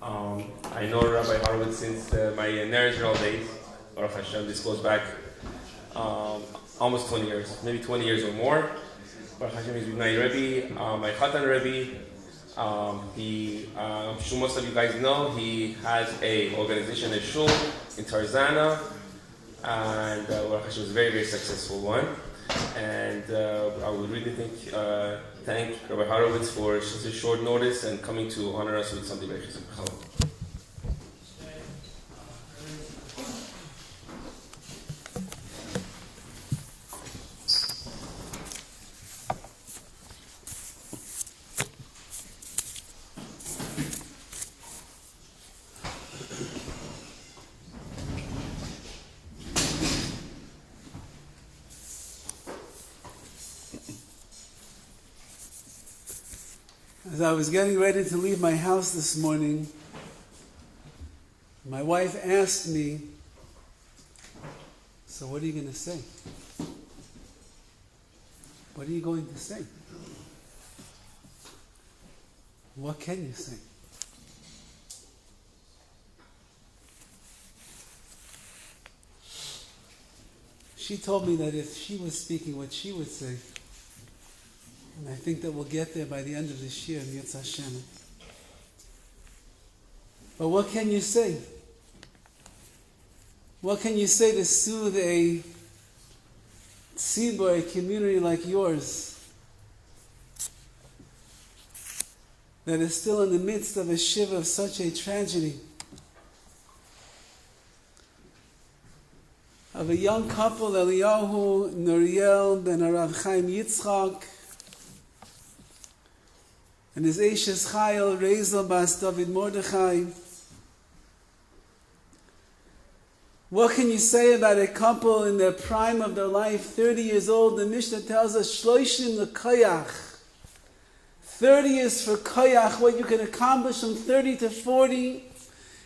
I know Rabbi Horowitz since my National days. Baruch Hashem, this goes back almost 20 years, maybe 20 years or more. Baruch Hashem, he's my Rebbe, my Chatan Rebbe. I'm sure most of you guys know, he has a organization, a shul in Tarzana, and Baruch Hashem was a very, very successful one. And I would really thank Rabbi Horowitz for such a short notice and coming to honor us with something very special. As I was getting ready to leave my house this morning, my wife asked me, "So what are you going to say? What are you going to say? What can you say?" She told me that if she was speaking, what she would say. And I think that we'll get there by the end of this year, Yitz Hashem. But what can you say? What can you say to soothe a tzibur, a community like yours, that is still in the midst of a shiva of such a tragedy? Of a young couple, Eliyahu, Nuriel, ben Arav Chaim Yitzchak, and his Eishes Chayil, Raizy bas David Mordechai. What can you say about a couple in their prime of their life, 30 years old? The Mishnah tells us, Shloishim l'koyach. 30 is for koyach, what you can accomplish from 30 to 40,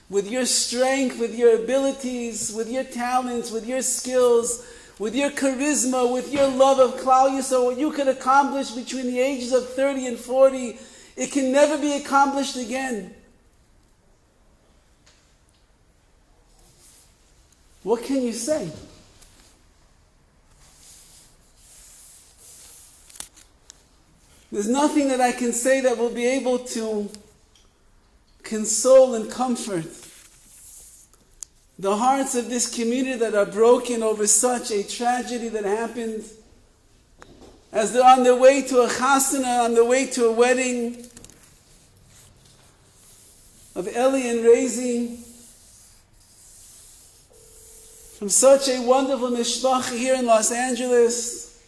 with your strength, with your abilities, with your talents, with your skills, with your charisma, with your love of Klal Yisrael, what you can accomplish between the ages of 30 and 40, it can never be accomplished again. What can you say? There's nothing that I can say that will be able to console and comfort the hearts of this community that are broken over such a tragedy that happened, as they're on their way to a chasana, on their way to a wedding of Eli and Raizy, from such a wonderful mishpacha here in Los Angeles,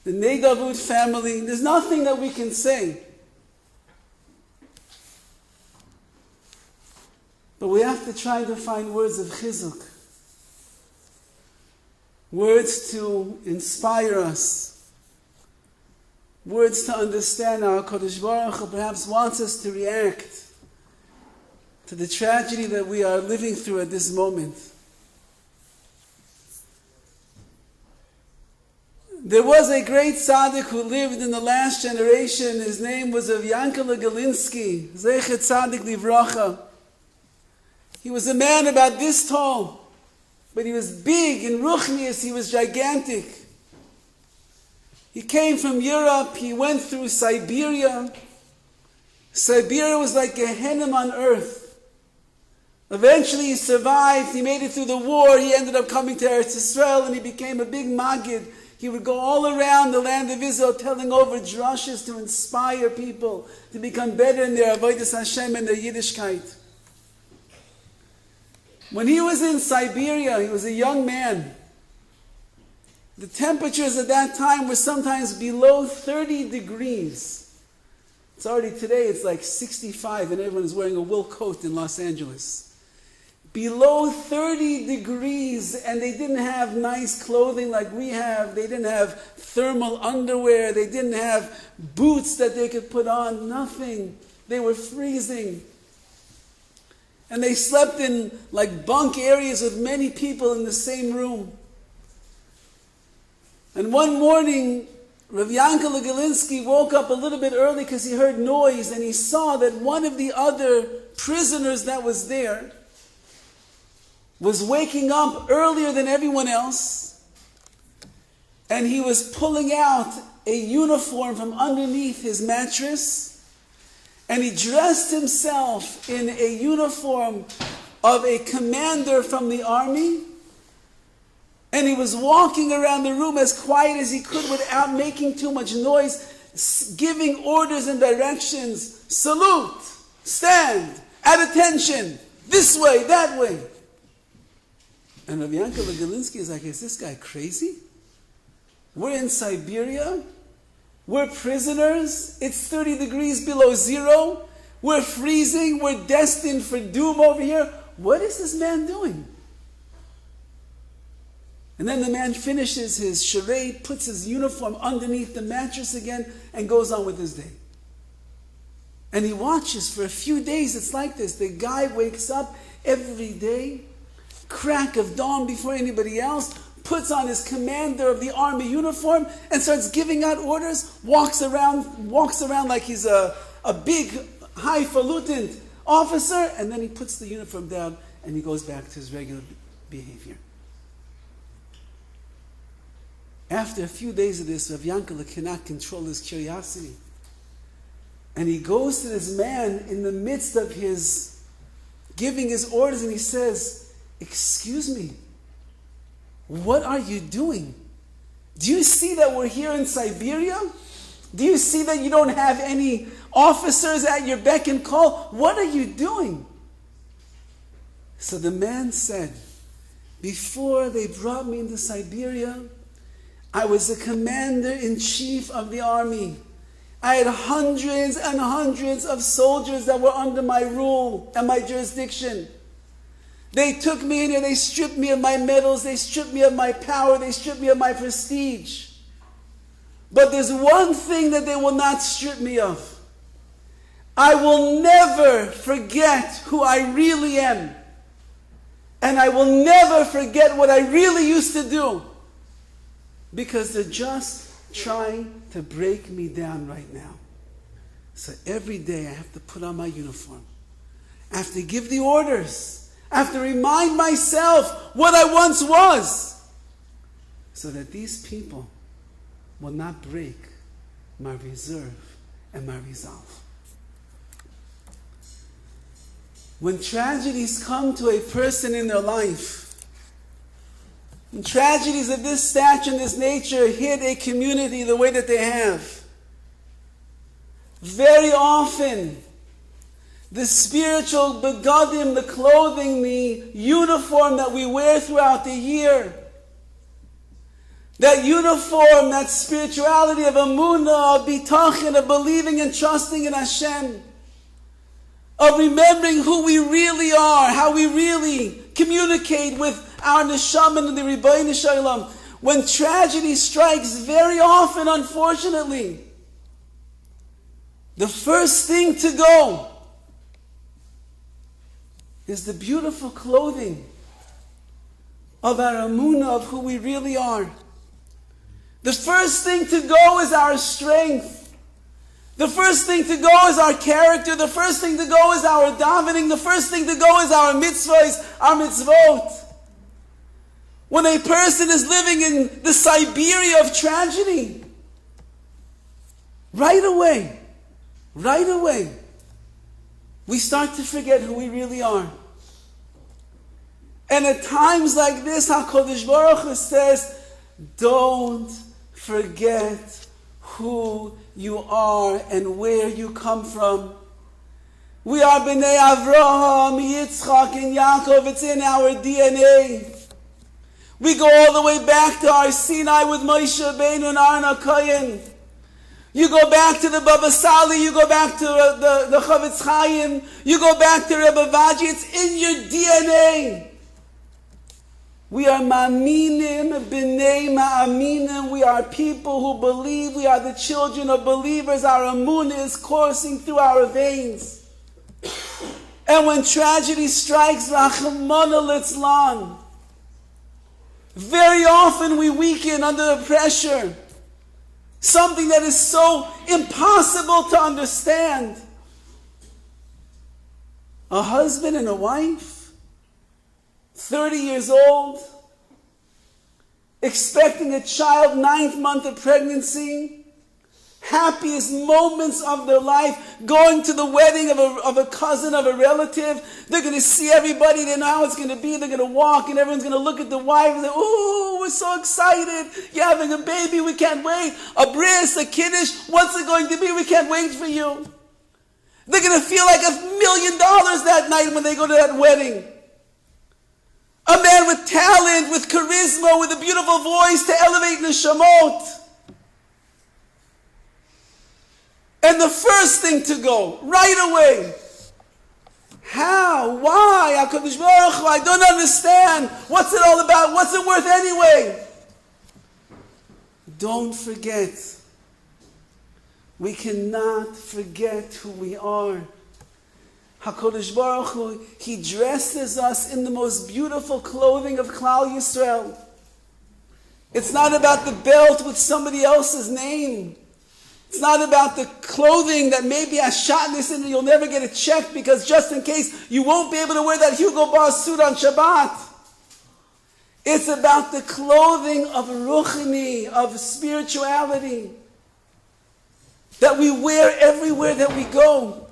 the Naydavoud family. There's nothing that we can say. But we have to try to find words of chizuk, words to inspire us, words to understand how HaKadosh Baruch Hu perhaps wants us to react to the tragedy that we are living through at this moment. There was a great tzaddik who lived in the last generation. His name was of Yankele Galinsky, Zecher Tzaddik Livracha. He was a man about this tall, but he was big in Ruchnius, he was gigantic. He came from Europe, he went through Siberia. Siberia was like Gehenna on earth. Eventually he survived, he made it through the war, he ended up coming to Eretz Yisrael and he became a big Maggid. He would go all around the land of Israel telling over drushes to inspire people to become better in their Avodas Hashem and their Yiddishkeit. When he was in Siberia, he was a young man. The temperatures at that time were sometimes below 30 degrees. It's already today, it's like 65 and everyone is wearing a wool coat in Los Angeles. Below 30 degrees, and they didn't have nice clothing like we have. They didn't have thermal underwear. They didn't have boots that they could put on. Nothing. They were freezing. And they slept in like bunk areas with many people in the same room. And one morning, Rav Yankel Galinsky woke up a little bit early because he heard noise, and he saw that one of the other prisoners that was there was waking up earlier than everyone else, and he was pulling out a uniform from underneath his mattress, and he dressed himself in a uniform of a commander from the army, and he was walking around the room as quiet as he could without making too much noise, giving orders and directions. Salute, stand, at attention, this way, that way. And Rav Yankel Galinsky is like, is this guy crazy? We're in Siberia. We're prisoners. It's 30 degrees below zero. We're freezing. We're destined for doom over here. What is this man doing? And then the man finishes his charade, puts his uniform underneath the mattress again, and goes on with his day. And he watches for a few days. It's like this. The guy wakes up every day, crack of dawn before anybody else, puts on his commander of the army uniform, and starts giving out orders, walks around like he's a big, highfalutin officer, and then he puts the uniform down and he goes back to his regular behavior. After a few days of this, Rav Yankel cannot control his curiosity. And he goes to this man in the midst of his giving his orders, and he says, "Excuse me, what are you doing? Do you see that we're here in Siberia? Do you see that you don't have any officers at your beck and call? What are you doing?" So the man said, "Before they brought me into Siberia, I was the commander-in-chief of the army. I had hundreds and hundreds of soldiers that were under my rule and my jurisdiction. They took me in and they stripped me of my medals, they stripped me of my power, they stripped me of my prestige. But there's one thing that they will not strip me of. I will never forget who I really am. And I will never forget what I really used to do. Because they're just trying to break me down right now. So every day I have to put on my uniform. I have to give the orders. I have to remind myself what I once was. So that these people will not break my reserve and my resolve." When tragedies come to a person in their life, when tragedies of this stature and this nature hit a community the way that they have, very often the spiritual begadim, the clothing, the uniform that we wear throughout the year, that uniform, that spirituality of Emunah, of bitachon, of believing and trusting in Hashem, of remembering who we really are, how we really communicate with our neshama and the Rebbeinu Shalom. When tragedy strikes, very often, unfortunately, the first thing to go is the beautiful clothing of our Emunah, of who we really are. The first thing to go is our strength. The first thing to go is our character. The first thing to go is our davening. The first thing to go is our mitzvahs, our mitzvot. When a person is living in the Siberia of tragedy, right away, we start to forget who we really are. And at times like this, HaKadosh Baruch Hu says, don't forget who you are and where you come from. We are B'nai Avraham, Yitzchak, and Yaakov. It's in our DNA. We go all the way back to our Sinai with Moshe Rabbeinu and Aaron HaKohen. You go back to the Baba Sali, you go back to the Chavetz Chaim, you go back to Rebbe Vaji. It's in your DNA. We are Ma'aminim, B'nai Ma'aminim. We are people who believe. We are the children of believers. Our Emunah is coursing through our veins. And when tragedy strikes, Rachmana litzlan, very often we weaken under the pressure. Something that is so impossible to understand. A husband and a wife, 30 years old, expecting a child, 9th month of pregnancy, happiest moments of their life, going to the wedding of a cousin, of a relative. They're going to see everybody. They know how it's going to be. They're going to walk and everyone's going to look at the wife and say, ooh, we're so excited. You're having a baby. We can't wait. A bris, a kiddush. What's it going to be? We can't wait for you. They're going to feel like $1 million that night when they go to that wedding. A man with talent, with charisma, with a beautiful voice to elevate neshamot. And the first thing to go, right away. How? Why? HaKadosh Baruch Hu, I don't understand. What's it all about? What's it worth anyway? Don't forget. We cannot forget who we are. HaKadosh Baruch Hu, He dresses us in the most beautiful clothing of Klal Yisrael. It's not about the belt with somebody else's name. It's not about the clothing that maybe has shotness in it. You'll never get it checked because just in case you won't be able to wear that Hugo Boss suit on Shabbat. It's about the clothing of ruchni, of spirituality, that we wear everywhere that we go,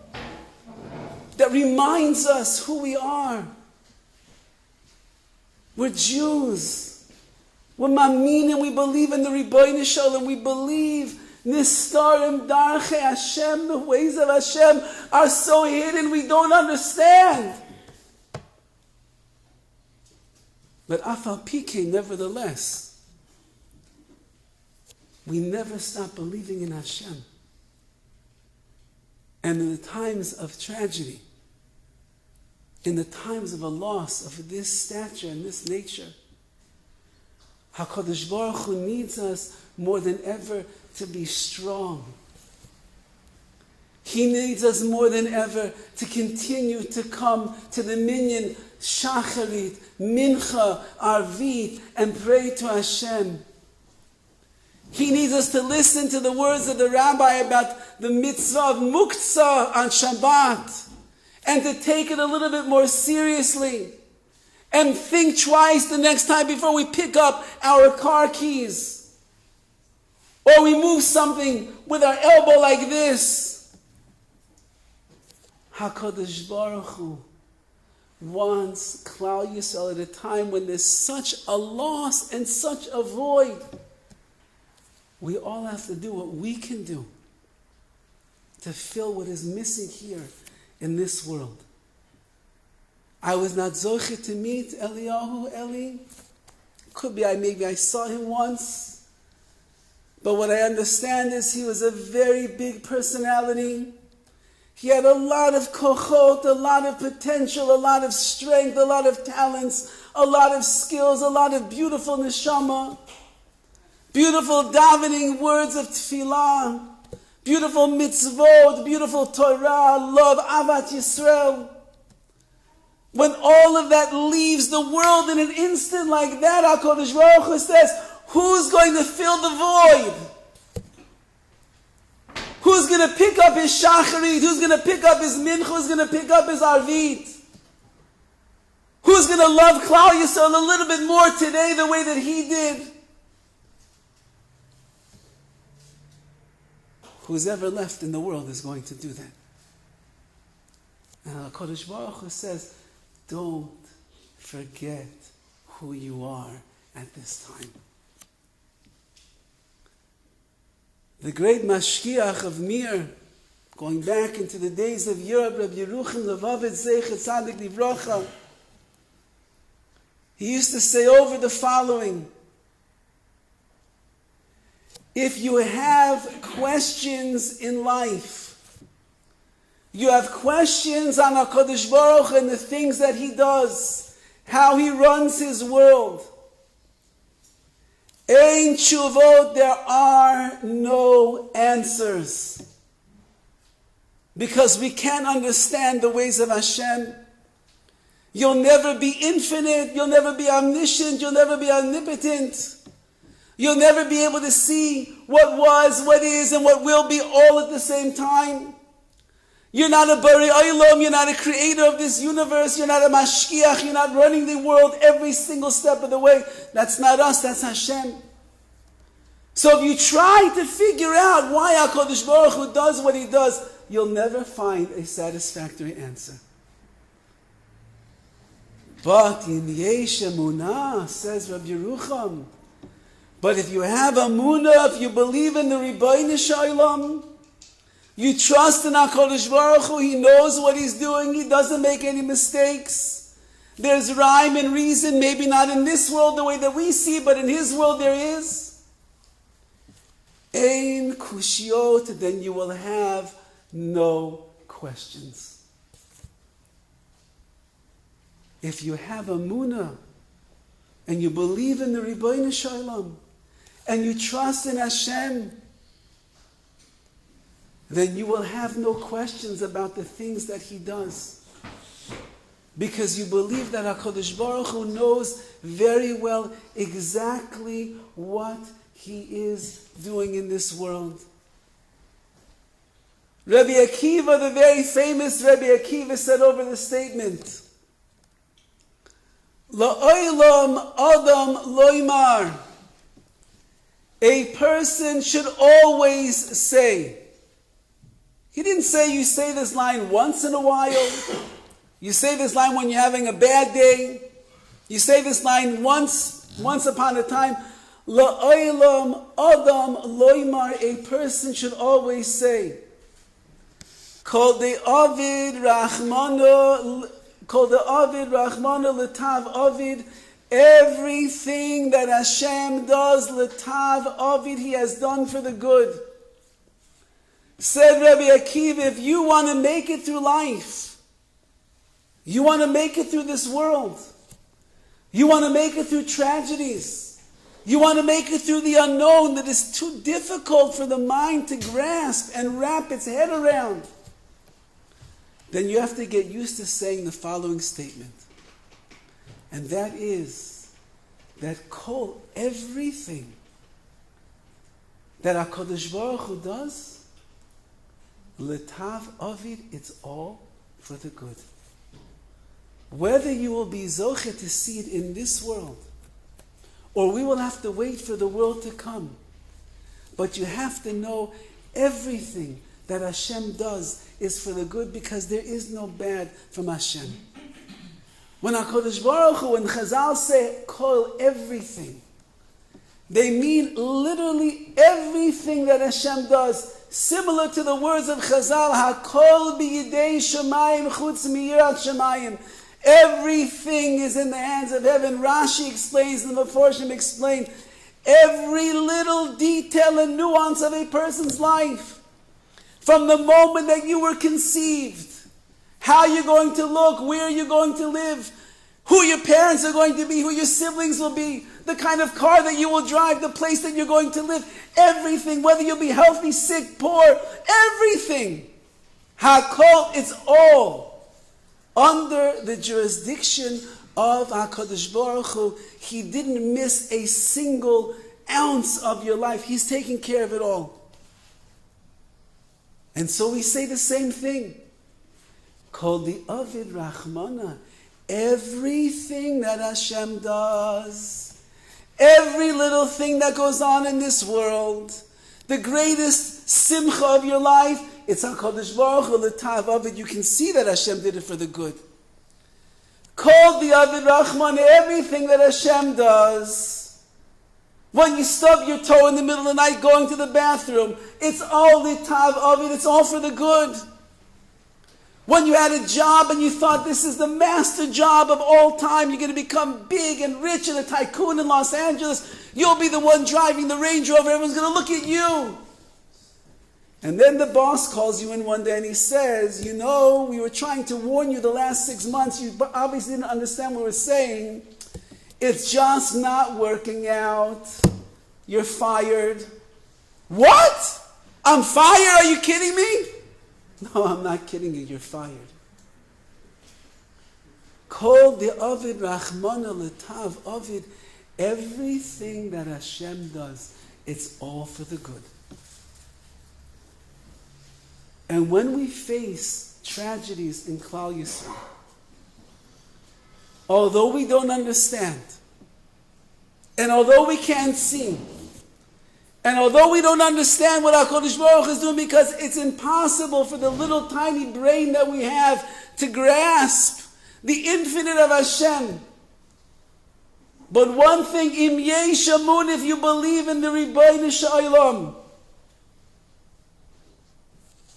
that reminds us who we are. We're Jews. We're Ma'aminim. We believe in the Ribono Shalom. We believe Nistarim Darchei Hashem, the ways of Hashem are so hidden we don't understand. But Afal Pike, nevertheless, we never stop believing in Hashem. And in the times of tragedy, in the times of a loss of this stature and this nature, HaKadosh Baruch Hu needs us more than ever to be strong. He needs us more than ever to continue to come to the minyan, shacharit, mincha, arvit, and pray to Hashem. He needs us to listen to the words of the rabbi about the mitzvah of muktzah on Shabbat, and to take it a little bit more seriously, and think twice the next time before we pick up our car keys. Or we move something with our elbow like this. HaKadosh Baruch Hu wants Klal Yisrael at a time when there's such a loss and such a void. We all have to do what we can do to fill what is missing here in this world. I was not zoche to meet Eliyahu Eli. Could be maybe I saw him once. But what I understand is he was a very big personality. He had a lot of kochot, a lot of potential, a lot of strength, a lot of talents, a lot of skills, a lot of beautiful neshama, beautiful davening words of tefillah, beautiful mitzvot, beautiful Torah, love, avat Yisrael. When all of that leaves the world in an instant like that, HaKadosh Baruch Hu says, who's going to fill the void? Who's going to pick up his shacharit? Who's going to pick up his mincha? Who's going to pick up his arvit? Who's going to love Klal Yisrael a little bit more today the way that he did? Who's ever left in the world is going to do that. And HaKadosh Baruch Hu says, don't forget who you are at this time. The great Mashiach of Mir, going back into the days of Europe, Rabbi Yeruchim Levavit Zeichet Tzadik Livrocha, he used to say over the following: if you have questions in life, you have questions on HaKadosh Baruch Hu and the things that He does, how He runs His world, Ein tshuvot, there are no answers. Because we can't understand the ways of Hashem. You'll never be infinite, you'll never be omniscient, you'll never be omnipotent. You'll never be able to see what was, what is, and what will be all at the same time. You're not a Bari Olam, you're not a creator of this universe, you're not a Mashiach, you're not running the world every single step of the way. That's not us, that's Hashem. So if you try to figure out why HaKadosh Baruch Hu does what He does, you'll never find a satisfactory answer. But in Yesh Emunah, says Rabbi Yerucham, but if you have Emunah, if you believe in the Ribono Shel Olam, you trust in HaKadosh Baruch Hu, He knows what He's doing, He doesn't make any mistakes. There's rhyme and reason, maybe not in this world the way that we see, but in His world there is. Ein kushiot, then you will have no questions. If you have Emunah, and you believe in the Ribono Shel Olam, and you trust in Hashem, then you will have no questions about the things that He does. Because you believe that HaKadosh Baruch Hu knows very well exactly what He is doing in this world. Rabbi Akiva, the very famous Rabbi Akiva, said over the statement, La'olam Adam loymar. A person should always say. He didn't say you say this line once in a while. You say this line when you're having a bad day. You say this line once upon a time. La'olam Adam loymar. A person should always say. Kol de'avid rachmano. Called the Avid, Rahmana Letav Avid. Everything that Hashem does, Letav Avid, He has done for the good. Said Rabbi Akiva, if you want to make it through life, you want to make it through this world, you want to make it through tragedies, you want to make it through the unknown that is too difficult for the mind to grasp and wrap its head around, then you have to get used to saying the following statement. And that is that everything that HaKadosh Baruch Hu does, Letav Avid, it's all for the good. Whether you will be zoche to see it in this world, or we will have to wait for the world to come, but you have to know everything that Hashem does is for the good, because there is no bad from Hashem. When HaKadosh Baruch Hu, when Chazal say kol everything, they mean literally everything that Hashem does, similar to the words of Chazal, HaKol b'yidei shamayim chutz miyirat shamayim. Everything is in the hands of heaven. Rashi explains, and the Meforshim explain, every little detail and nuance of a person's life. From the moment that you were conceived, how you're going to look, where you're going to live, who your parents are going to be, who your siblings will be, the kind of car that you will drive, the place that you're going to live, everything, whether you'll be healthy, sick, poor, everything. Hakol, it's all under the jurisdiction of HaKadosh Baruch Hu. He didn't miss a single ounce of your life. He's taking care of it all. And so we say the same thing. Kol the Avid Rachmana. Everything that Hashem does, every little thing that goes on in this world, the greatest simcha of your life, it's HaKadosh Baruch Hu, Letav Avid. You can see that Hashem did it for the good. Kol the Avid Rachmana. Everything that Hashem does. When you stub your toe in the middle of the night going to the bathroom, it's all Letav Avid, it's all for the good. When you had a job and you thought this is the master job of all time, you're going to become big and rich and a tycoon in Los Angeles, you'll be the one driving the Range Rover, everyone's going to look at you. And then the boss calls you in one day and he says, you know, we were trying to warn you the last 6 months, you obviously didn't understand what we were saying. It's just not working out. You're fired. What? I'm fired? Are you kidding me? No, I'm not kidding you. You're fired. Kol de Avid Rachmana Letav Avid. Everything that Hashem does, it's all for the good. And when we face tragedies in Klal Yisrael, although we don't understand, and although we can't see, and although we don't understand what HaKadosh Baruch Hu is doing, because it's impossible for the little tiny brain that we have to grasp the infinite of Hashem. But one thing, im yesh emunah, if you believe in the Ribono Shel Olam,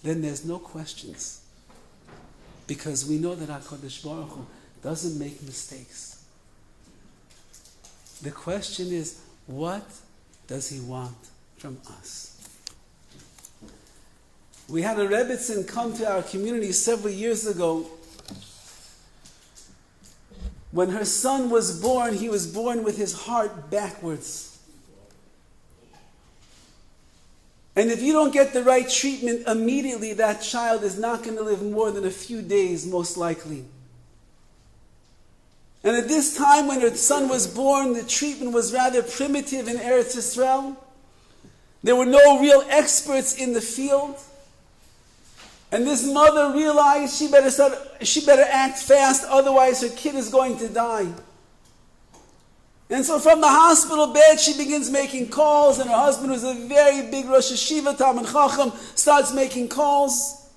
then there's no questions. Because we know that HaKadosh Baruch Hu doesn't make mistakes. The question is, what does He want from us? We had a Rebbitzin come to our community several years ago. When her son was born, he was born with his heart backwards. And if you don't get the right treatment immediately, that child is not going to live more than a few days, most likely. And at this time when her son was born, the treatment was rather primitive in Eretz Yisrael. There were no real experts in the field. And this mother realized she better act fast, otherwise her kid is going to die. And so from the hospital bed, she begins making calls, and her husband, who's a very big Rosh Hashiva, Talmid Chacham, starts making calls.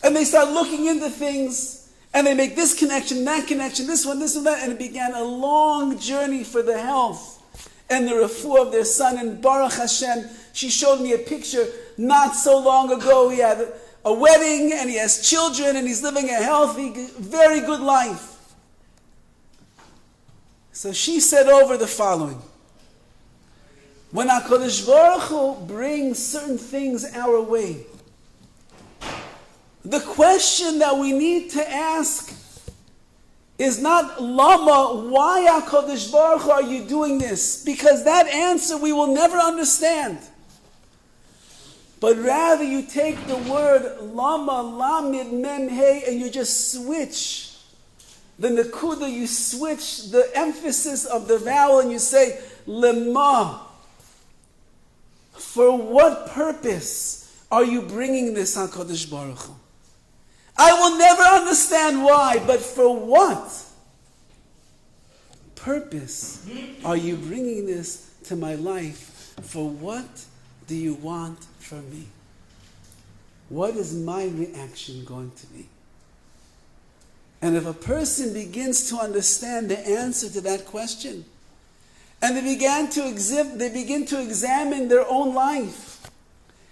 And they start looking into things, and they make this connection, that connection, this one, that, and it began a long journey for the health and the refuah of their son. And Baruch Hashem, she showed me a picture not so long ago. He had a wedding, and he has children, and he's living a healthy, very good life. So she said over the following: when HaKadosh Baruch Hu brings certain things our way, the question that we need to ask is not Lama, why HaKadosh Baruch Hu are you doing this? Because that answer we will never understand. But rather you take the word Lama, Lamid, Mem, Hey, and you just switch the Nakuda, you switch the emphasis of the vowel, and you say Lema. For what purpose are you bringing this, HaKadosh Baruch Hu? I will never understand why, but for what purpose are you bringing this to my life? For what do you want from me? What is my reaction going to be? And if a person begins to understand the answer to that question, and they begin to examine their own life,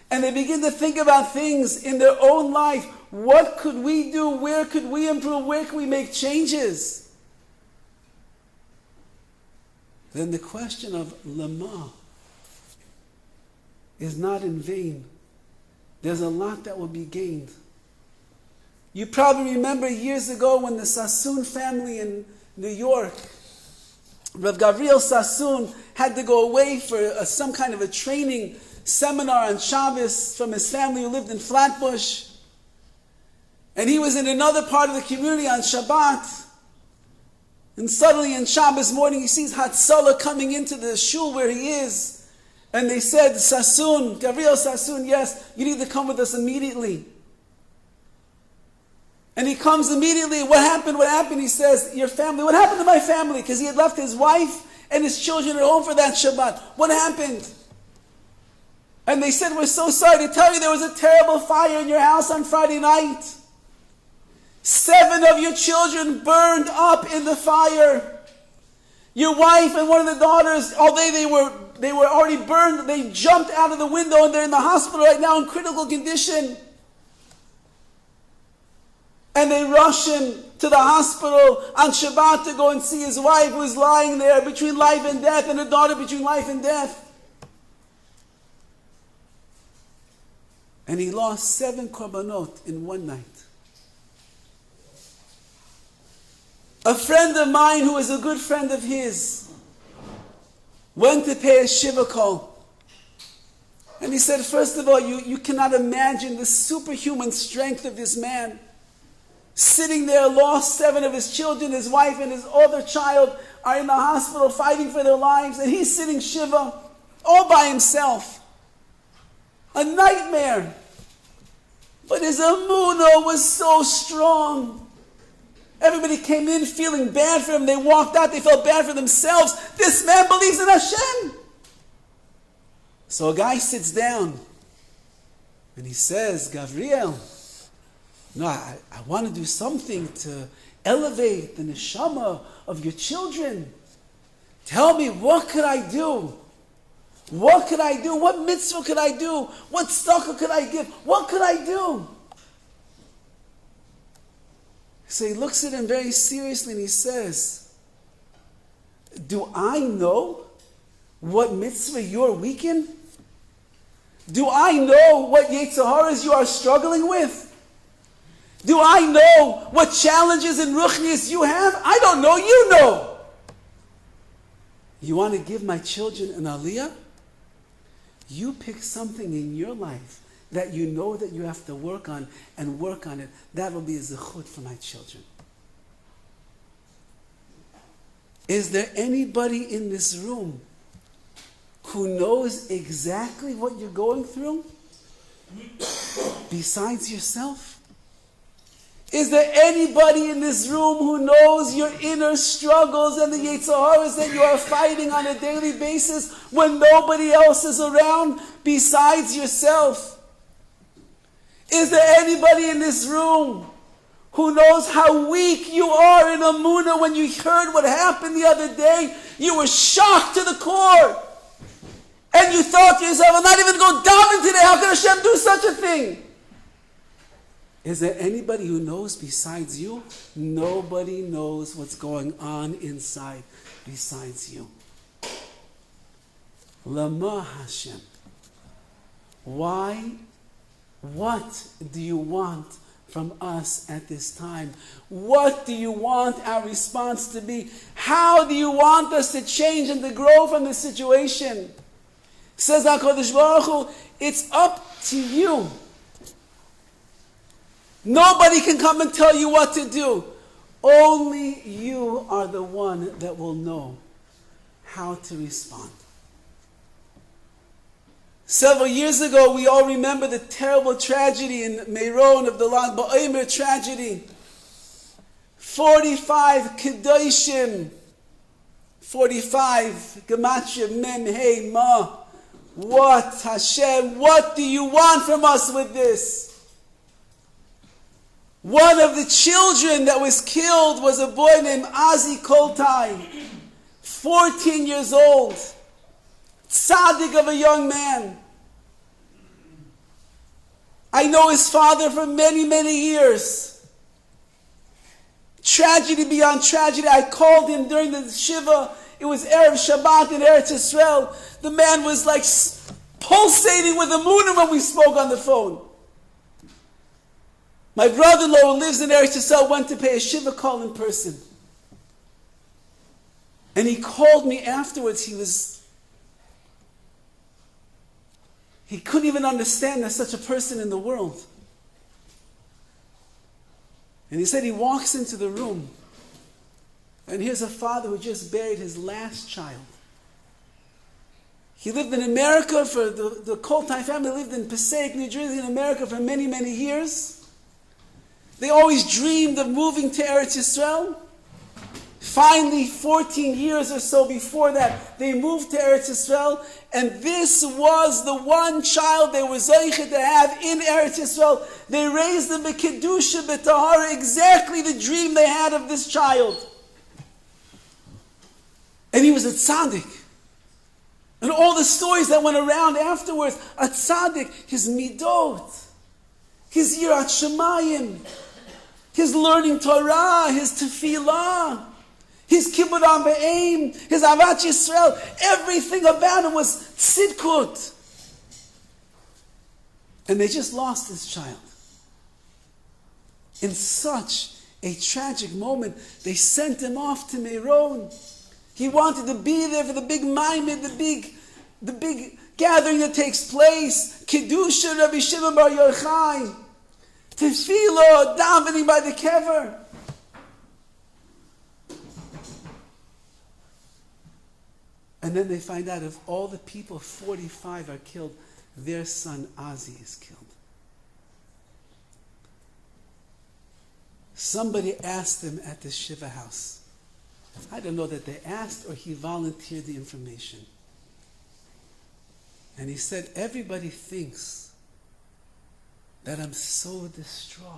and they begin to think about things in their own life, what could we do? Where could we improve? Where can we make changes? Then the question of Lema is not in vain. There's a lot that will be gained. You probably remember years ago when the Sassoon family in New York, Rav Gavriel Sassoon, had to go away for some kind of a training seminar on Shabbos from his family who lived in Flatbush. And he was in another part of the community on Shabbat. And suddenly on Shabbos morning he sees Hatzalah coming into the shul where he is. And they said, Sassoon, Gavriel Sassoon, yes, you need to come with us immediately. And he comes immediately. What happened? What happened? He says, your family. What happened to my family? Because he had left his wife and his children at home for that Shabbat. What happened? And they said, we're so sorry to tell you there was a terrible fire in your house on Friday night. 7 of your children burned up in the fire. Your wife and one of the daughters, although they were already burned, they jumped out of the window and they're in the hospital right now in critical condition. And they rush him to the hospital on Shabbat to go and see his wife who is lying there between life and death, and her daughter between life and death. And he lost 7 korbanot in one night. A friend of mine who is a good friend of his went to pay a shiva call. And he said, first of all, you cannot imagine the superhuman strength of this man. sitting there, lost 7 of his children, his wife and his other child are in the hospital fighting for their lives, and he's sitting Shiva, all by himself. A nightmare. But his Emunah was so strong. Everybody came in feeling bad for him. They walked out, they felt bad for themselves. This man believes in Hashem. So a guy sits down and he says, Gabriel, no, I want to do something to elevate the neshama of your children. Tell me, what could I do? What could I do? What mitzvah could I do? What tzedakah could I give? What could I do? So he looks at him very seriously and he says, do I know what mitzvah you're weak in? Do I know what Yetzaharas you are struggling with? Do I know what challenges and ruchnias you have? I don't know, you know. You want to give my children an aliyah? You pick something in your life that you know that you have to work on and work on it. That will be a zechut for my children. Is there anybody in this room who knows exactly what you're going through besides yourself? Is there anybody in this room who knows your inner struggles and the Yetzaharas that you are fighting on a daily basis when nobody else is around besides yourself? Is there anybody in this room who knows how weak you are in Emunah? When you heard what happened the other day, you were shocked to the core. And you thought to yourself, I'm not even going to daven today. How can Hashem do such a thing? Is there anybody who knows besides you? Nobody knows what's going on inside besides you. Lama Hashem. Why? What do you want from us at this time? What do you want our response to be? How do you want us to change and to grow from this situation? Says HaKadosh Baruch Hu, it's up to you. Nobody can come and tell you what to do. Only you are the one that will know how to respond. Several years ago, we all remember the terrible tragedy in Meron of the Lag BaOmer tragedy. 45 Kedoshim, 45 Gematria Mem Hey Ma. What, Hashem, what do you want from us with this? One of the children that was killed was a boy named Azi Koltai, 14 years old, tzaddik of a young man. I know his father for many, many years. Tragedy beyond tragedy. I called him during the Shiva. It was Erev Shabbat in Eretz Yisrael. The man was like pulsating with Emunah when we spoke on the phone. My brother-in-law who lives in Eretz Yisrael went to pay a Shiva call in person. And he called me afterwards. He couldn't even understand there's such a person in the world. And he said he walks into the room, and here's a father who just buried his last child. He lived in America for the Koltai family lived in Passaic, New Jersey, in America for many, many years. They always dreamed of moving to Eretz Yisrael. Finally, 14 years or so before that, they moved to Eretz Yisrael, and this was the one child they were zeicha to have in Eretz Yisrael. They raised him b'kedusha, b'tahara, exactly the dream they had of this child. And he was a tzaddik. And all the stories that went around afterwards, a tzaddik, his midot, his yirat shamayim, his learning Torah, his tefillah, his kibbud am his avat Yisrael, everything about him was tzidkut. And they just lost this child. In such a tragic moment, they sent him off to Meron. He wanted to be there for the big maimed, the big gathering that takes place, Kedusha Rabbi Shimon Bar Yochai. tefillah, davening by the kever. And then they find out if all the people, 45 are killed, their son Azi is killed. Somebody asked him at the Shiva house. I don't know that they asked or he volunteered the information. And he said, everybody thinks that I'm so distraught.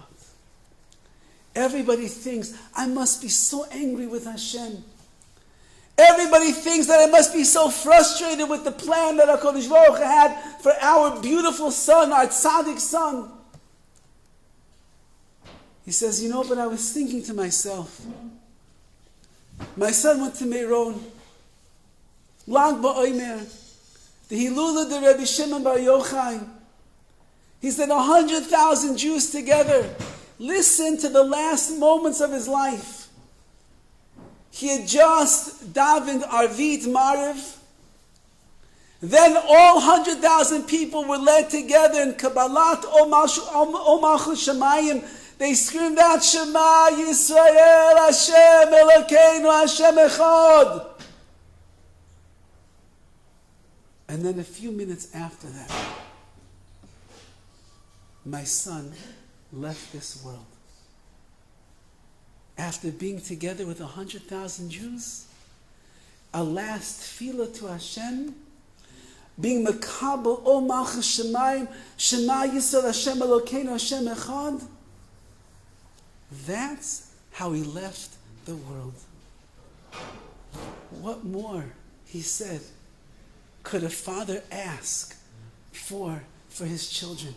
Everybody thinks I must be so angry with Hashem. Everybody thinks that I must be so frustrated with the plan that HaKadosh Baruch Hu had for our beautiful son, our tzaddik son. He says, but I was thinking to myself, my son went to Meron, Lag BaOmer, the Hilula de Rebbe Shimon Bar Yochai. He said 100,000 Jews together. Listen to the last moments of his life. He had just davened Arvit Mariv. Then all 100,000 people were led together in Kabbalat Malchus Shemayim. They screamed out, Shema Yisrael, Hashem Elokeinu, Hashem Echad. And then a few minutes after that, my son left this world. After being together with 100,000 Jews, a last tefillah to Hashem, being Mekabel O Malchus Shemayim, Shema Yisrael Hashem Elokeinu Hashem Echad. That's how he left the world. What more, he said, could a father ask for his children?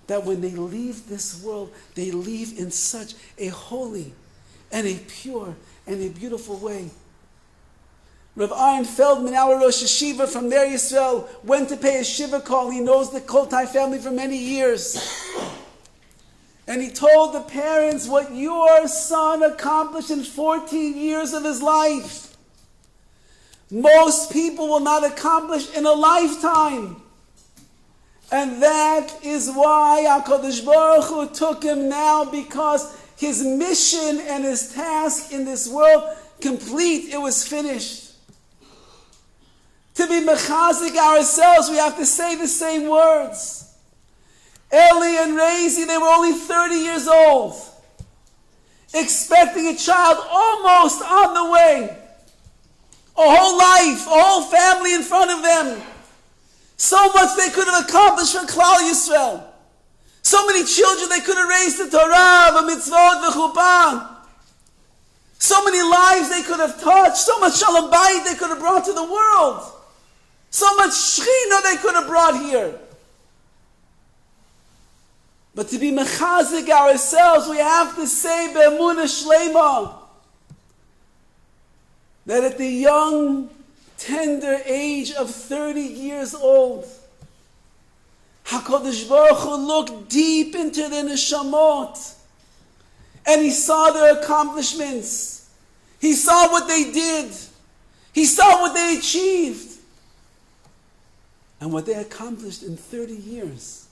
That when they leave this world, they leave in such a holy and a pure and a beautiful way. Rav Aaron Feldman, our Rosh Yeshiva from Ner Yisrael, went to pay a Shiva call. He knows the Koltai family for many years. And he told the parents what your son accomplished in 14 years of his life. Most people will not accomplish in a lifetime. And that is why HaKadosh Baruch Hu took him now, because his mission and his task in this world complete, it was finished. To be mechazik ourselves, we have to say the same words. Eli and Raizy, they were only 30 years old, expecting a child almost on the way. A whole life, a whole family in front of them. So much they could have accomplished for Klal Yisrael. So many children they could have raised to Torah, mitzvot, v'chupah. So many lives they could have touched. So much shalom bayit they could have brought to the world. So much shechina they could have brought here. But to be mechazik ourselves, we have to say be'emunah shleima that at the young, tender age of 30 years old, HaKadosh Baruch Hu looked deep into their neshamot, and he saw their accomplishments. He saw what they did. He saw what they achieved. And what they accomplished in 30 years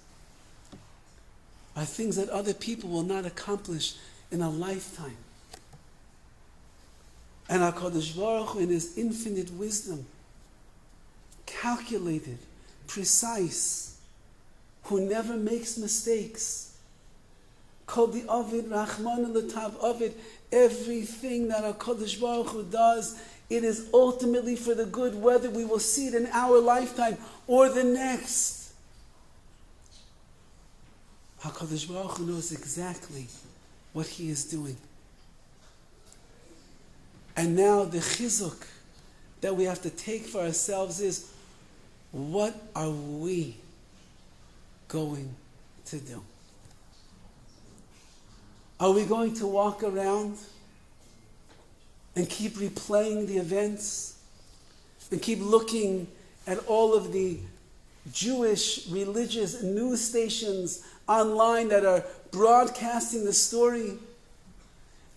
are things that other people will not accomplish in a lifetime. And HaKadosh Baruch Hu, in his infinite wisdom, calculated, precise, who never makes mistakes, called the Ovid, Rahman L'tav Ovid, everything that HaKadosh Baruch Hu does, it is ultimately for the good, whether we will see it in our lifetime or the next. HaKadosh Baruch Hu knows exactly what he is doing. And now the chizuk that we have to take for ourselves is, what are we going to do? Are we going to walk around and keep replaying the events and keep looking at all of the Jewish religious news stations online that are broadcasting the story?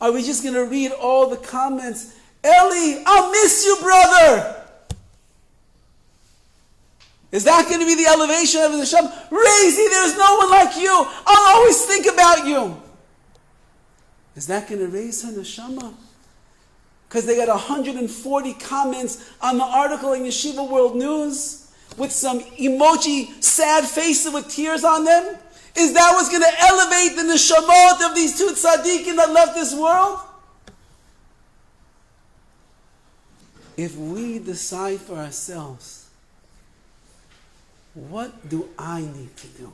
Are we just going to read all the comments? Eli, I'll miss you, brother. Is that going to be the elevation of the neshama? Raizy, there's no one like you. I'll always think about you. Is that going to raise her neshama? Because they got 140 comments on the article in Yeshiva World News with some emoji, sad faces with tears on them? Is that what's going to elevate the neshamot of these two tzaddikim that left this world? If we decide for ourselves, what do I need to do?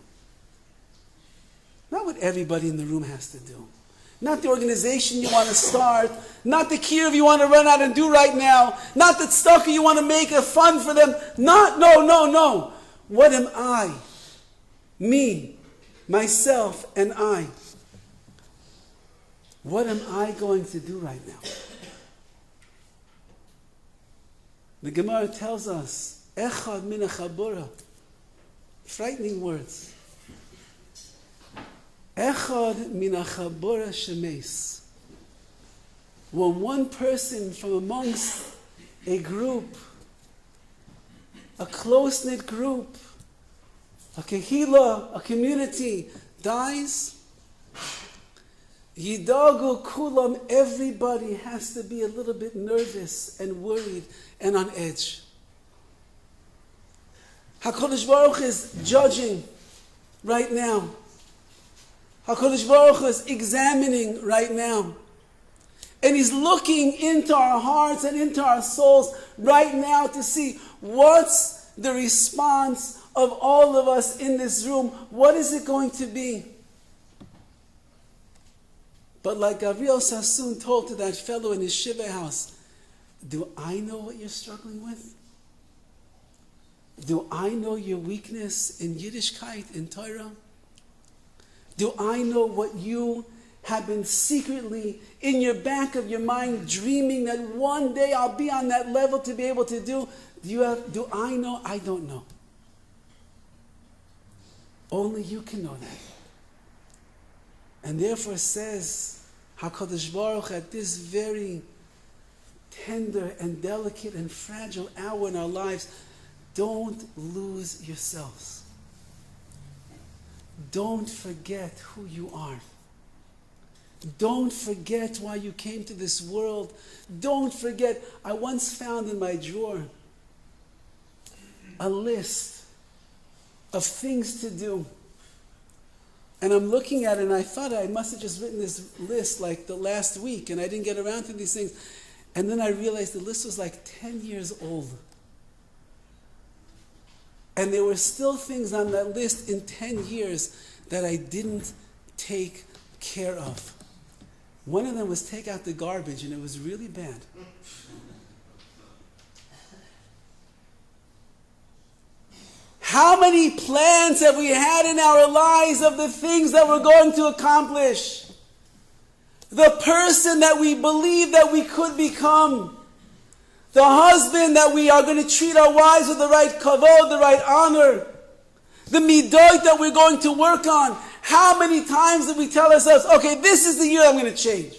Not what everybody in the room has to do. Not the organization you want to start. Not the kiruv you want to run out and do right now. Not the tzedakah you want to make a fund for them. No. What am I? Me, myself, and I. What am I going to do right now? The Gemara tells us, Echad min achabura. Frightening words. Echad min achabura shemes. When one person from amongst a group, a close-knit group, a kehila, a community, dies, yidagu kulam, everybody has to be a little bit nervous and worried and on edge. HaKadosh Baruch Hu is judging right now. HaKadosh Baruch Hu is examining right now. And He's looking into our hearts and into our souls right now to see what's the response of all of us in this room. What is it going to be? But like Gabriel Sassoon told to that fellow in his shiva house, do I know what you're struggling with? Do I know your weakness in Yiddishkeit, in Torah? Do I know what you have been secretly in your back of your mind dreaming that one day I'll be on that level to be able to do? Do I know? I don't know. Only you can know that. And therefore says HaKadosh Baruch Hu at this very tender and delicate and fragile hour in our lives, don't lose yourselves. Don't forget who you are. Don't forget why you came to this world. Don't forget. I once found in my drawer a list of things to do. And I'm looking at it and I thought I must have just written this list like the last week and I didn't get around to these things. And then I realized the list was like 10 years old. And there were still things on that list in 10 years that I didn't take care of. One of them was take out the garbage, and it was really bad. How many plans have we had in our lives of the things that we're going to accomplish? The person that we believe that we could become. The husband that we are going to treat our wives with the right kavod, the right honor. The midot that we're going to work on. How many times did we tell ourselves, okay, this is the year I'm going to change?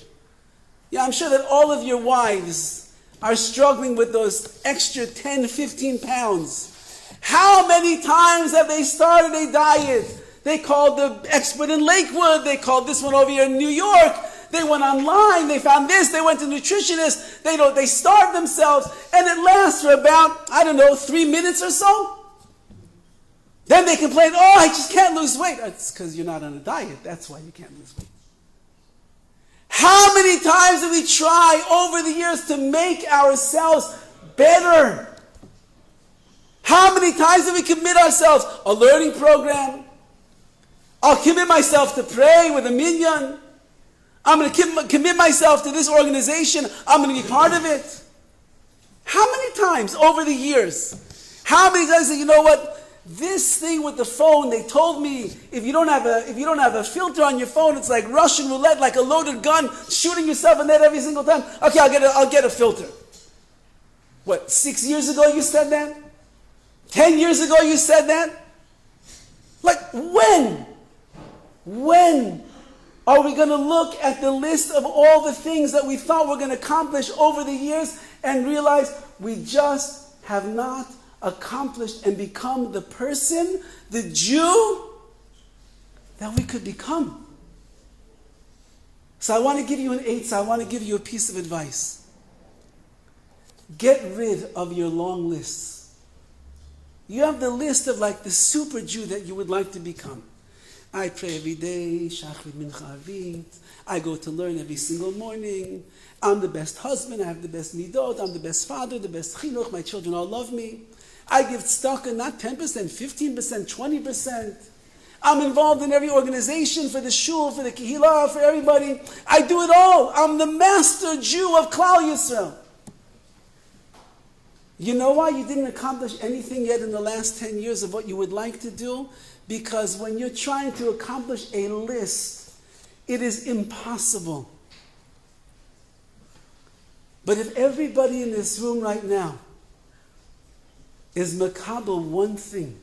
Yeah, I'm sure that all of your wives are struggling with those extra 10, 15 pounds. How many times have they started a diet? They called the expert in Lakewood. They called this one over here in New York. They went online, they found this, they went to nutritionists, they starved themselves, and it lasts for about, 3 minutes or so. Then they complain, I just can't lose weight. It's because you're not on a diet, that's why you can't lose weight. How many times do we try over the years to make ourselves better? How many times do we commit ourselves? A learning program. I'll commit myself to pray with a minyan. I'm going to commit myself to this organization. I'm going to be part of it. How many times over the years? How many times you know what? This thing with the phone, they told me if you don't have a filter on your phone, it's like Russian roulette, like a loaded gun, shooting yourself in that every single time. Okay, I'll get a filter. What, 6 years ago you said that? 10 years ago you said that? Like when? When are we going to look at the list of all the things that we thought we're going to accomplish over the years and realize we just have not accomplish and become the person, the Jew, that we could become. So I want to give you an eitzah, I want to give you a piece of advice. Get rid of your long lists. You have the list of like the super Jew that you would like to become. I pray every day, Shachrit Mincha Arvit. I go to learn every single morning. I'm the best husband, I have the best midot, I'm the best father, the best chinuch, my children all love me. I give tzedakah not 10%, 15%, 20%. I'm involved in every organization for the shul, for the kehillah, for everybody. I do it all. I'm the master Jew of Klal Yisrael. You know why you didn't accomplish anything yet in the last 10 years of what you would like to do? Because when you're trying to accomplish a list, it is impossible. But if everybody in this room right now is makabel one thing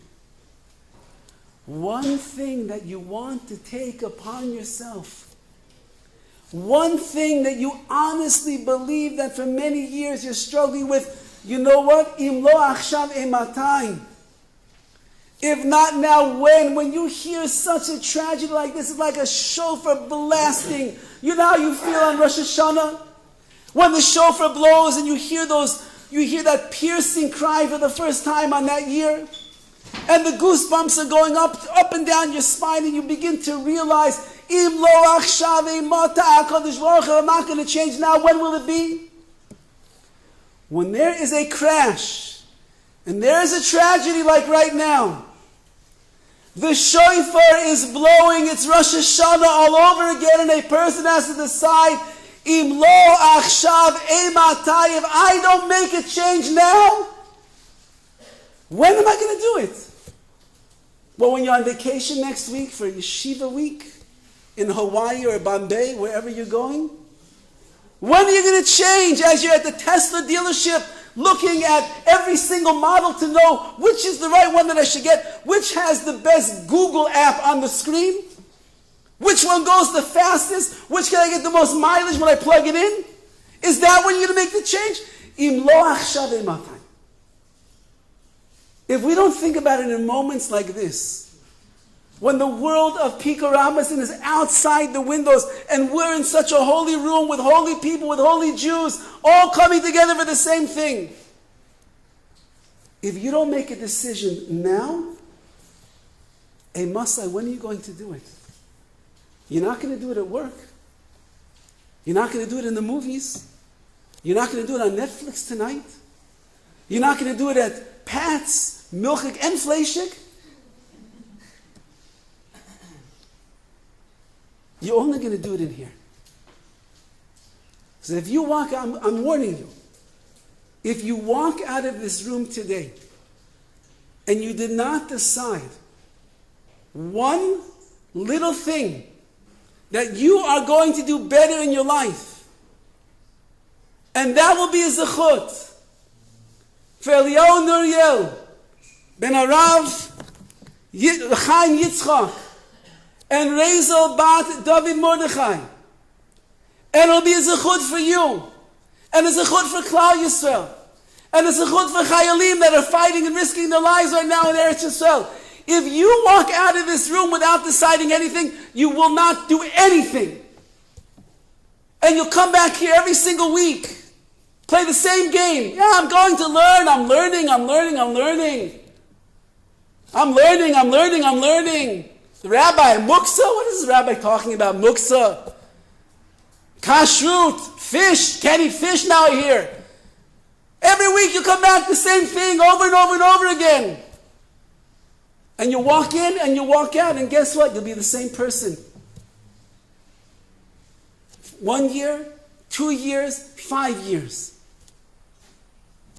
that you want to take upon yourself, one thing that you honestly believe that for many years you're struggling with, you know what? Im lo achshav ematayim. If not now, when? When you hear such a tragedy like this, it's like a shofar blasting. You know how you feel on Rosh Hashanah? When the shofar blows and you hear that piercing cry for the first time on that year, and the goosebumps are going up and down your spine, and you begin to realize, Im lo achshav emata HaKadosh Baruch Hu, I'm not going to change now. When will it be? When there is a crash, and there is a tragedy like right now, the shofar is blowing, it's Rosh Hashanah all over again, and a person has to decide, Im lo achshav ematay, if I don't make a change now, when am I going to do it? Well, when you're on vacation next week for Yeshiva week in Hawaii or Bombay, wherever you're going? When are you going to change as you're at the Tesla dealership looking at every single model to know which is the right one that I should get, which has the best Google app on the screen, which one goes the fastest, which can I get the most mileage when I plug it in? Is that when you're going to make the change? Im lo achshav ematay. If we don't think about it in moments like this, when the world of Pika Ramasin is outside the windows and we're in such a holy room with holy people, with holy Jews, all coming together for the same thing. If you don't make a decision now, Masai, when are you going to do it? You're not going to do it at work. You're not going to do it in the movies. You're not going to do it on Netflix tonight. You're not going to do it at Pat's, Milchik, and Fleishik. You're only going to do it in here. So if you walk, I'm warning you, if you walk out of this room today and you did not decide one little thing that you are going to do better in your life, and that will be a zechut for Eliyahu Nuriel ben Arav Chaim Yitzchak and Raizy bat David Mordechai, and it'll be a zechut for you, and a zechut for Klal Yisrael, and a zechut for Chayalim that are fighting and risking their lives right now in Eretz Yisrael. If you walk out of this room without deciding anything, you will not do anything. And you'll come back here every single week, play the same game. Yeah, I'm going to learn, I'm learning. The rabbi, muksa? What is the rabbi talking about, muksa? Kashrut, fish, can't eat fish now here. Every week you come back the same thing over and over and over again. And you walk in and you walk out, and guess what? You'll be the same person. 1 year, 2 years, 5 years.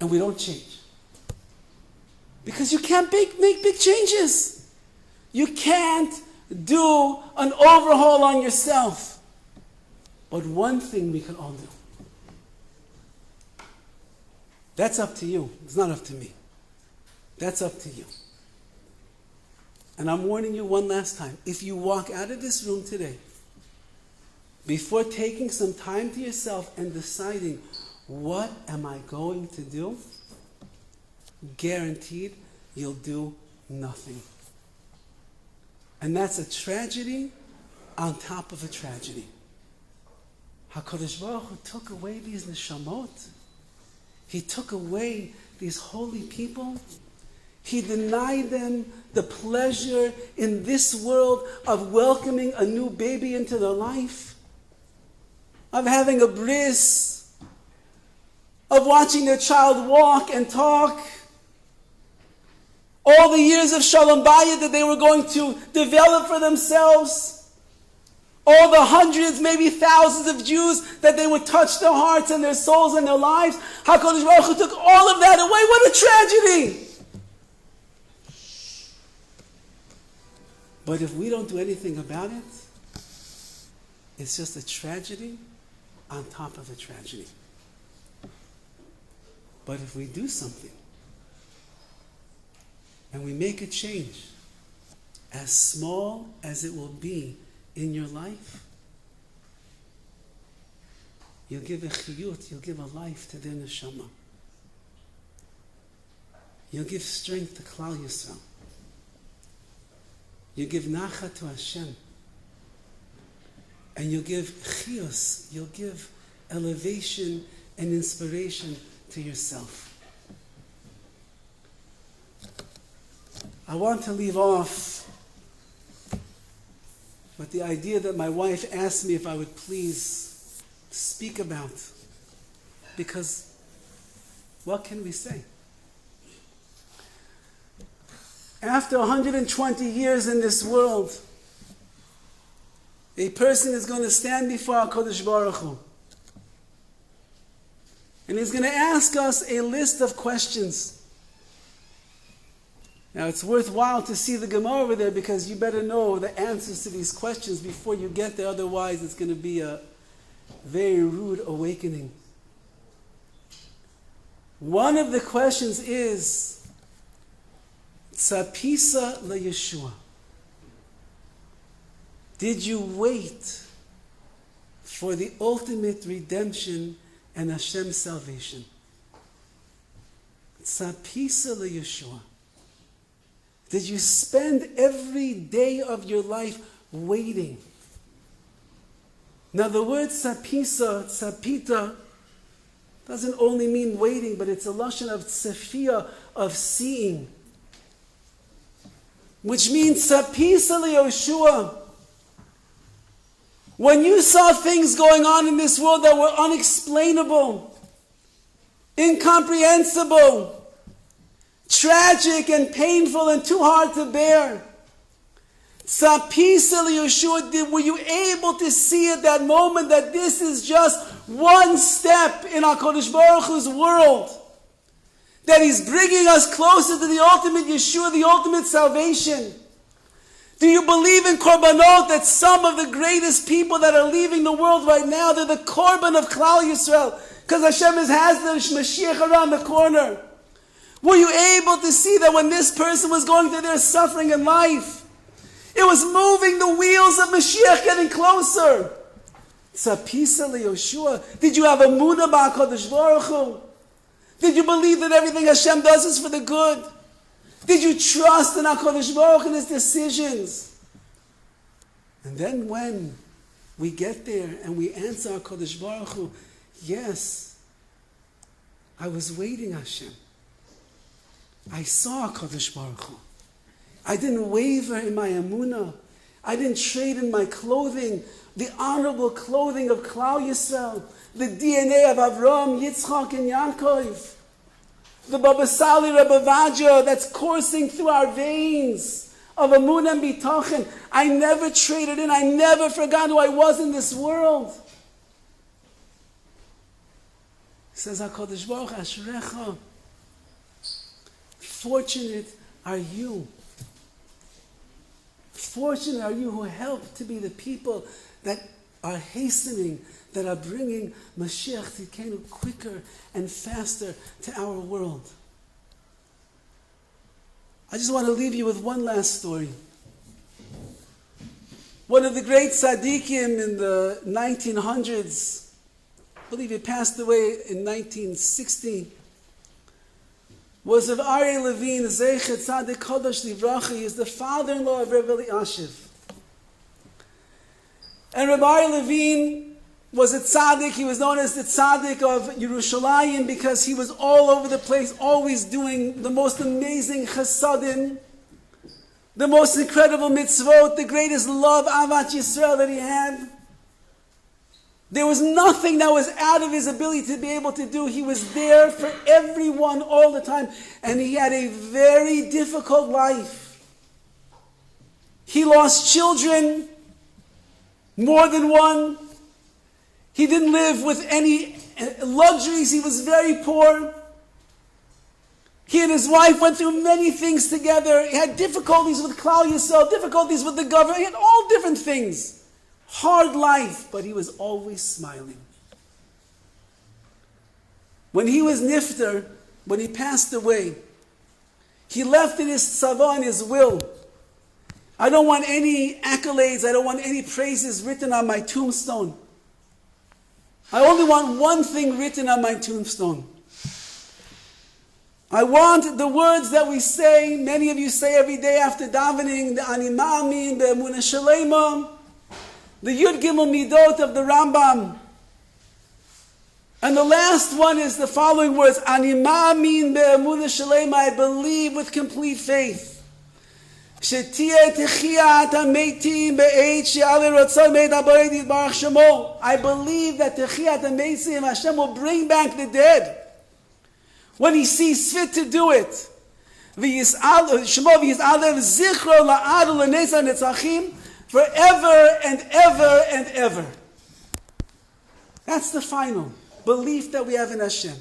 And we don't change. Because you can't make big changes. You can't do an overhaul on yourself. But one thing we can all do. That's up to you. It's not up to me. That's up to you. And I'm warning you one last time. If you walk out of this room today, before taking some time to yourself and deciding, what am I going to do? guaranteed you'll do nothing. And that's a tragedy on top of a tragedy. HaKadosh Baruch Hu took away these neshamot. He took away these holy people. He denied them the pleasure in this world of welcoming a new baby into their life, of having a bris, of watching their child walk and talk. All the years of Shalom Bayit that they were going to develop for themselves. All the hundreds, maybe thousands of Jews that they would touch their hearts and their souls and their lives. HaKadosh Baruch Hu took all of that away. What a tragedy! But if we don't do anything about it, it's just a tragedy on top of a tragedy. But if we do something, and we make a change, as small as it will be in your life, you'll give a chiyut, you'll give a life to their neshama. You'll give strength to Klal Yisrael. You give nachat to Hashem. And you'll give chiyus, you'll give elevation and inspiration to yourself. I want to leave off with the idea that my wife asked me if I would please speak about. Because what can we say? After 120 years in this world, a person is going to stand before HaKadosh Baruch Hu. And he's going to ask us a list of questions. Now, it's worthwhile to see the Gemara over there because you better know the answers to these questions before you get there. Otherwise, it's going to be a very rude awakening. One of the questions is, Tzapisa leYeshua. Did you wait for the ultimate redemption and Hashem's salvation? Tzapisa leYeshua. Did you spend every day of your life waiting? Now the word tzapisa, tzapita, doesn't only mean waiting, but it's a lashon of tzefia, of seeing. Which means tzapisa leYeshua. When you saw things going on in this world that were unexplainable, incomprehensible, tragic and painful and too hard to bear, Tzapisa leYeshua, were you able to see at that moment that this is just one step in HaKadosh Baruch Hu's world? That He's bringing us closer to the ultimate Yeshua, the ultimate salvation? Do you believe in korbanot, that some of the greatest people that are leaving the world right now, they're the korban of Klal Yisrael, because Hashem has the Mashiach around the corner? Were you able to see that when this person was going through their suffering in life, it was moving the wheels of Mashiach getting closer? Tzapisa leYeshua. Did you have Emunah b'HaKadosh Baruch Hu? Did you believe that everything Hashem does is for the good? Did you trust in HaKadosh Baruch Hu and His decisions? And then when we get there and we answer HaKadosh Baruch Hu, yes, I was waiting, Hashem. I saw HaKadosh Baruch Hu. I didn't waver in my Emunah. I didn't trade in my clothing, the honorable clothing of Klal Yisrael, the DNA of Avraham, Yitzchak, and Yaakov, the Baba Sali Rebbe Vajra that's coursing through our veins of Emunah and Bitachon. I never traded in. I never forgot who I was in this world. Says HaKadosh Baruch Hu, Ashrecha. Fortunate are you. Fortunate are you who help to be the people that are hastening, that are bringing Mashiach Tzidkenu quicker and faster to our world. I just want to leave you with one last story. One of the great tzaddikim in the 1900s, I believe he passed away in 1960, was Rav Aryeh Levine, Zeichet Tzadik Kodesh Livracha. He is the father-in-law of Rav Eliashiv. And Rav Aryeh Levine was a tzaddik. He was known as the tzaddik of Yerushalayim because he was all over the place, always doing the most amazing chasadim, the most incredible mitzvot, the greatest love, Avat Yisrael, that he had. There was nothing that was out of his ability to be able to do. He was there for everyone all the time. And he had a very difficult life. He lost children, more than one. He didn't live with any luxuries. He was very poor. He and his wife went through many things together. He had difficulties with Klal Yisrael, difficulties with the government. He had all different things. Hard life, but he was always smiling. When he was nifter, when he passed away, he left in his tzava, in his will, I don't want any accolades, I don't want any praises written on my tombstone. I only want one thing written on my tombstone. I want the words that we say, many of you say every day after davening, the Ani Ma'amin, the Emunah Shalema, the Yud Gimel Midot of the Rambam. And the last one is the following words, Ani Ma'amin be'emunah shalema, I believe with complete faith. Shetiyeh techiyat hametim be'eit she'ale ratzon me'et haborei yitbarach shemo. I believe that techiyat hametim, Hashem will bring back the dead when He sees fit to do it. Shemo v'yis'alev zichro la'ad u'le'nesa netzachim, forever and ever and ever. That's the final belief that we have in Hashem.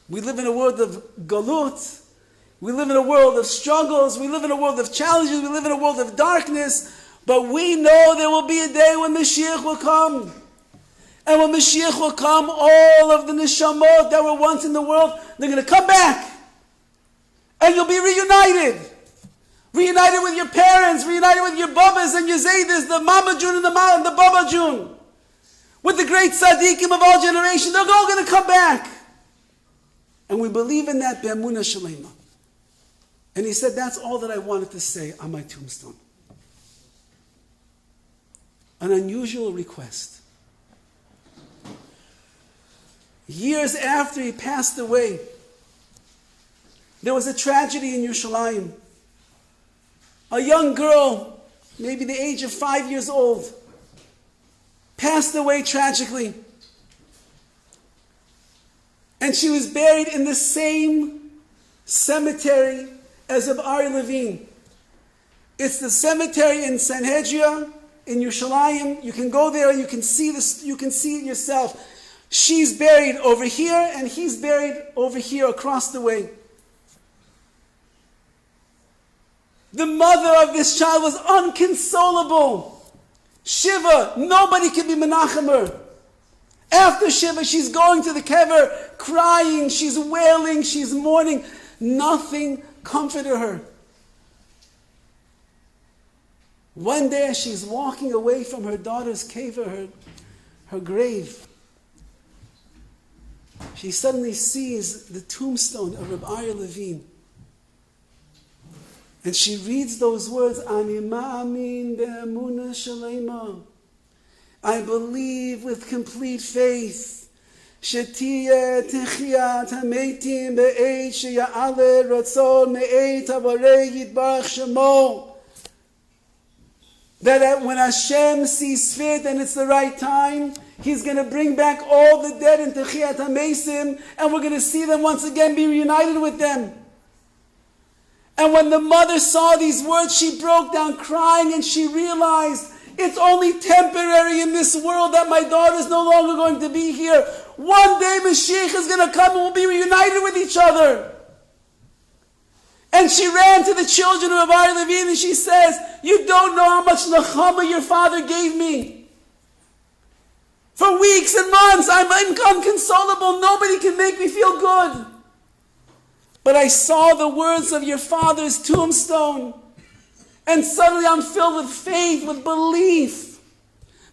We live in a world of galut. We live in a world of struggles. We live in a world of challenges. We live in a world of darkness. But we know there will be a day when Mashiach will come. And when Mashiach will come, all of the neshamot that were once in the world, they're going to come back. And you'll be reunited. Reunited with your parents, reunited with your babas and your zaydas, the mama June and the baba June. With the great tzaddikim of all generations, they're all going to come back. And we believe in that be'emunah shalema. And he said, that's all that I wanted to say on my tombstone. An unusual request. Years after he passed away, there was a tragedy in Yerushalayim. A young girl, maybe the age of 5 years old, passed away tragically. And she was buried in the same cemetery as Rav Aryeh Levine. It's the cemetery in Sanhedria, in Yerushalayim. You can go there and you can see this, you can see it yourself. She's buried over here and he's buried over here across the way. The mother of this child was unconsolable. Shiva, nobody could be menachem her. After Shiva, she's going to the kever, crying, she's wailing, she's mourning. Nothing comforted her. One day, she's walking away from her daughter's kever, her grave. She suddenly sees the tombstone of Rav Aryeh Levine. And she reads those words, Ani ma'amin be'emunah shalema. I believe with complete faith. Shetiyeh techiyat hametim be'eit sheya'ale ratzon me'eit haborei yitbarach shemo. That when Hashem sees fit and it's the right time, He's going to bring back all the dead in techiyat hametim, and we're going to see them once again, be reunited with them. And when the mother saw these words, she broke down crying and she realized it's only temporary in this world that my daughter is no longer going to be here. One day Mashiach is going to come and we'll be reunited with each other. And she ran to the children of Rav Aryeh Levine and she says, you don't know how much nechama your father gave me. For weeks and months I'm inconsolable. Nobody can make me feel good. But I saw the words of your father's tombstone. And suddenly I'm filled with faith, with belief.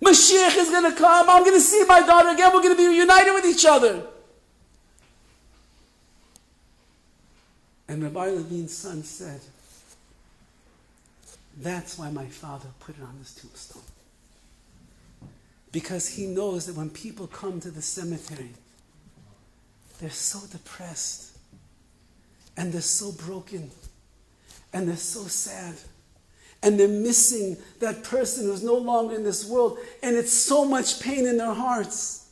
Mashiach is going to come. I'm going to see my daughter again. We're going to be reunited with each other. And Rabbi Levine's son said, that's why my father put it on his tombstone. Because he knows that when people come to the cemetery, they're so depressed, and they're so broken, and they're so sad, and they're missing that person who's no longer in this world, and it's so much pain in their hearts.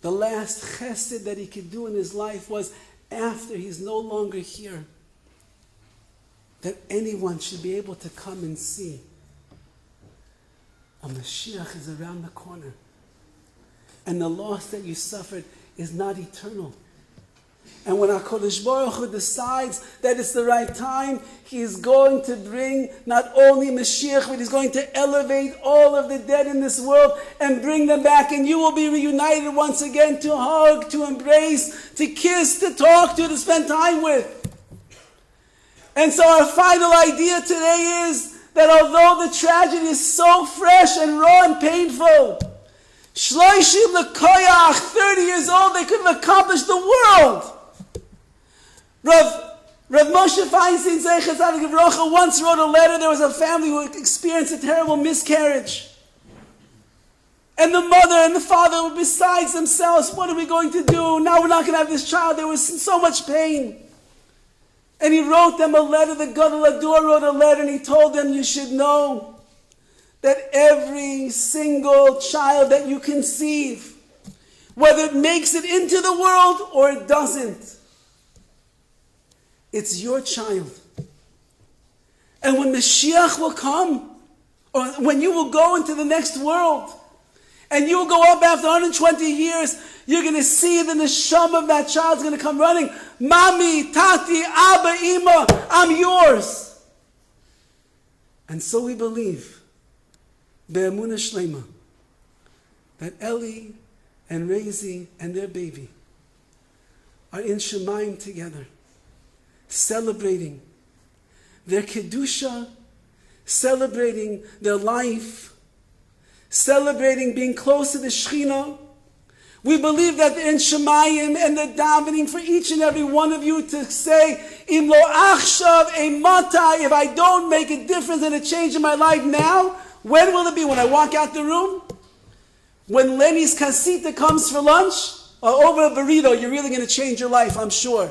The last chesed that he could do in his life was, after he's no longer here, that anyone should be able to come and see a Mashiach is around the corner. And the loss that you suffered is not eternal. And when HaKadosh Baruch Hu decides that it's the right time, He is going to bring not only Mashiach, but He's going to elevate all of the dead in this world and bring them back. And you will be reunited once again to hug, to embrace, to kiss, to talk to spend time with. And so our final idea today is that although the tragedy is so fresh and raw and painful, Shloishim L'Koyach, 30 years old, they could have accomplished the world. Rav Moshe Feinstein Zeichet Tzadik Livrocha once wrote a letter. There was a family who experienced a terrible miscarriage. And the mother and the father were besides themselves. What are we going to do? Now we're not going to have this child. There was so much pain. And he wrote them a letter. The Gadol Ador wrote a letter, and he told them, you should know that every single child that you conceive, whether it makes it into the world or it doesn't, it's your child. And when Mashiach will come, or when you will go into the next world, and you will go up after 120 years, you're going to see the neshama of that child is going to come running. Mami, Tati, Abba, Ima, I'm yours. And so we believe, Emunah Shlema, that Eli and Raizy and their baby are in Shemayim together, celebrating their Kedusha, celebrating their life, celebrating being close to the Shekhinah. We believe that in Shemayim and the davening for each and every one of you to say, Im lo achshav eimatai, if I don't make a difference and a change in my life now, when will it be? When I walk out the room? When Lenny's kasita comes for lunch? Or over a burrito, you're really going to change your life, I'm sure.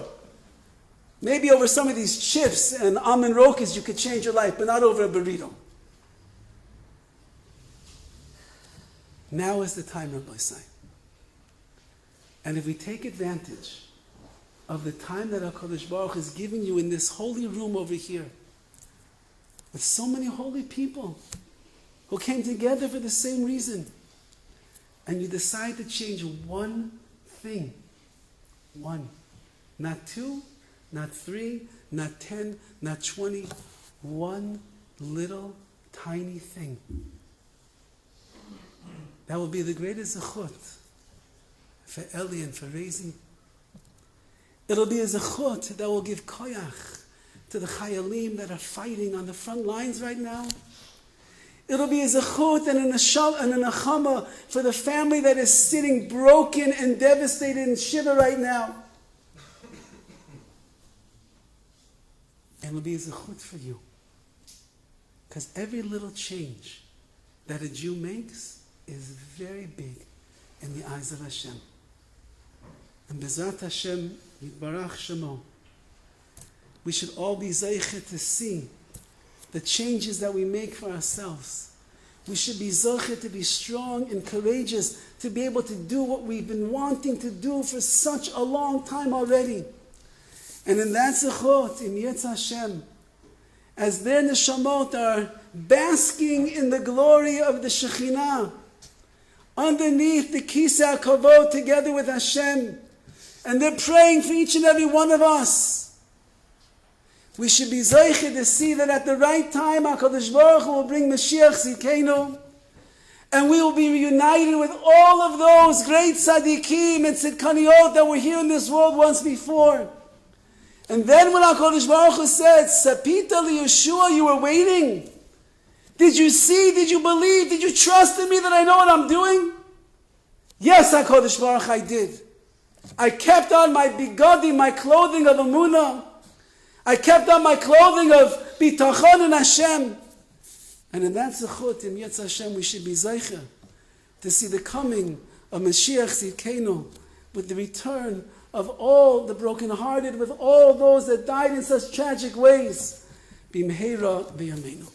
Maybe over some of these chips and almond rokas you could change your life, but not over a burrito. Now is the time, Rabbi Say. And if we take advantage of the time that HaKadosh Baruch is giving you in this holy room over here, with so many holy people who came together for the same reason, and you decide to change one thing, one, not two, not 3, not 10, not 20, one little tiny thing. That will be the greatest zechut for Eli and for Raizy. It'll be a zechut that will give koyach to the chayalim that are fighting on the front lines right now. It'll be a zechut and a nechama for the family that is sitting broken and devastated in shiva right now. And it'll be a zechut for you. Because every little change that a Jew makes is very big in the eyes of Hashem. And Bezrat Hashem, Yitbarach Shemo, we should all be zeichet to see the changes that we make for ourselves. We should be zeichet to be strong and courageous, to be able to do what we've been wanting to do for such a long time already. And in that zechut, in Yetz Hashem, as their neshamot are basking in the glory of the Shekhinah, underneath the Kisei HaKavod together with Hashem, and they're praying for each and every one of us, we should be zeiche to see that at the right time HaKadosh Baruch Hu will bring Mashiach Zikenu, and we will be reunited with all of those great tzaddikim and tzidkaniot that were here in this world once before. And then when HaKadosh Baruch Hu said, Sapita li Yeshua, you were waiting. Did you see? Did you believe? Did you trust in me that I know what I'm doing? Yes, HaKadosh Baruch I did. I kept on my bigodim, my clothing of Emunah. I kept on my clothing of bitachon and Hashem. And in that zechut, in Yetz Hashem, we should be zeicher to see the coming of Mashiach Tzidkenu, with the return of all the brokenhearted, with all those that died in such tragic ways. Bimheira v'yameinu.